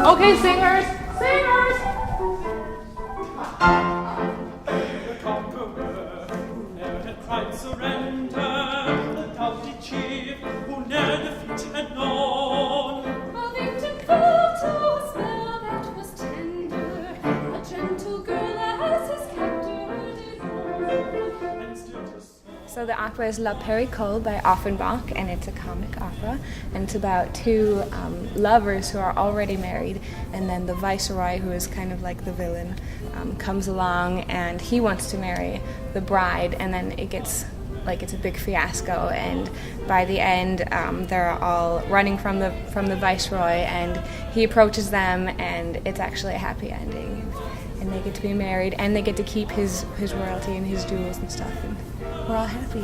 Okay, singers! Singers! The conqueror, who ne'er had cried surrender, the doughty chief, who ne'er defeat had known. A victim fell to a spell that was tender, a gentle girl as his captor did mourn. And still to So the opera is La Perichole by Offenbach, and it's a comic opera, and it's about two lovers who are already married, and then the viceroy, who is kind of like the villain, comes along, and he wants to marry the bride, and then it gets like it's a big fiasco, and by the end they're all running from the viceroy, and he approaches them, and it's actually a happy ending, and they get to be married, and they get to keep his royalty and his jewels and stuff, and we're all happy.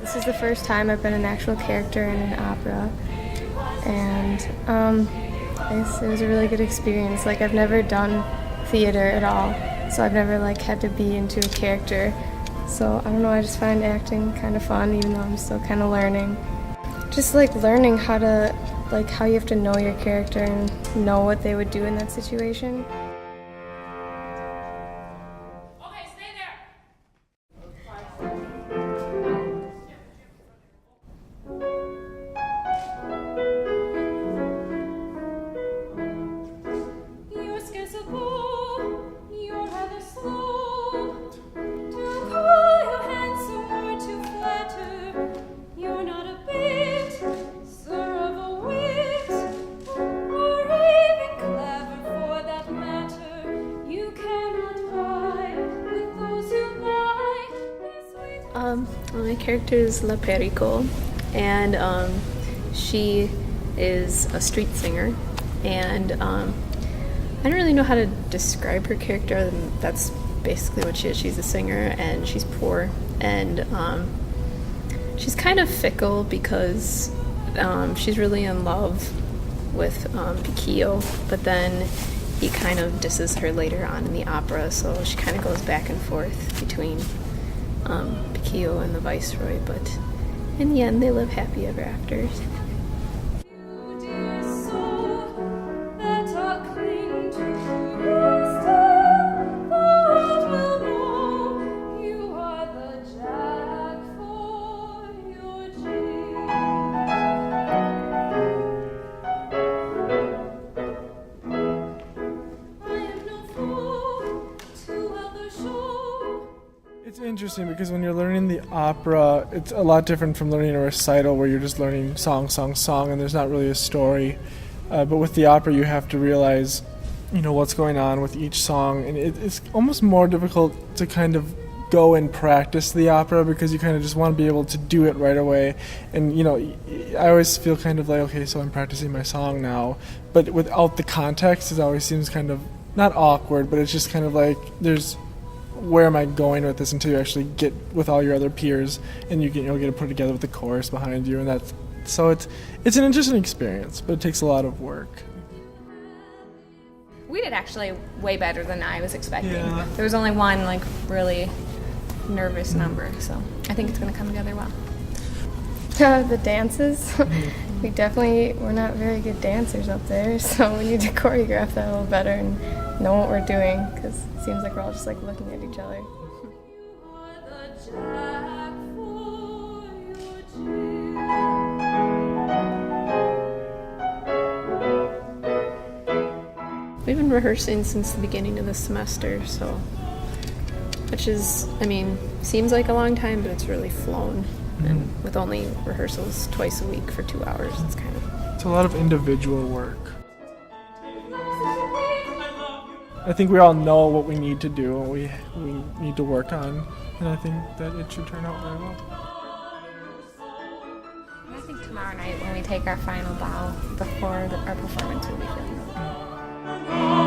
This is the first time I've been an actual character in an opera, and it was a really good experience. Like, I've never done theater at all, so I've never had to be into a character. So I don't know, I just find acting kind of fun, even though I'm still kind of learning. Just learning how to how you have to know your character and know what they would do in that situation. Okay, stay there! You're scarce a beau, you're rather slow to call you handsome or to flatter. You're not a bit sir of a wit, or even clever for that matter. You cannot vie with those you like. My character is La Perichole, and she is a street singer, and I don't really know how to describe her character other than that's basically what she is. She's a singer, and she's poor, and she's kind of fickle because she's really in love with Piquillo, but then he kind of disses her later on in the opera, so she kind of goes back and forth between Piquillo and the viceroy, but in the end they live happy ever after. You dear soul, better cling to your star, for it will know you are the jack for your Jill. I am no fool to ever show. It's interesting because when you're learning the opera, it's a lot different from learning a recital where you're just learning song, song, song, and there's not really a story. But with the opera, you have to realize, what's going on with each song, and it's almost more difficult to kind of go and practice the opera because you kind of just want to be able to do it right away. And, I always feel kind of like, okay, so I'm practicing my song now. But without the context, it always seems kind of, not awkward, but it's just kind of like, where am I going with this until you actually get with all your other peers and you'll get to put it together with the chorus behind you, and it's an interesting experience, but it takes a lot of work. We did actually way better than I was expecting. Yeah. There was only one really nervous number, so I think it's going to come together well. The dances, we're not very good dancers up there, so we need to choreograph that a little better and know what we're doing, because it seems like we're all just looking at each other. You are the jack for your Jill. We've been rehearsing since the beginning of the semester, so which is, seems like a long time, but it's really flown. And with only rehearsals twice a week for 2 hours, It's a lot of individual work. I think we all know what we need to do and we need to work on, and I think that it should turn out very well. I think tomorrow night when we take our final bow before our performance, we'll be feeling okay.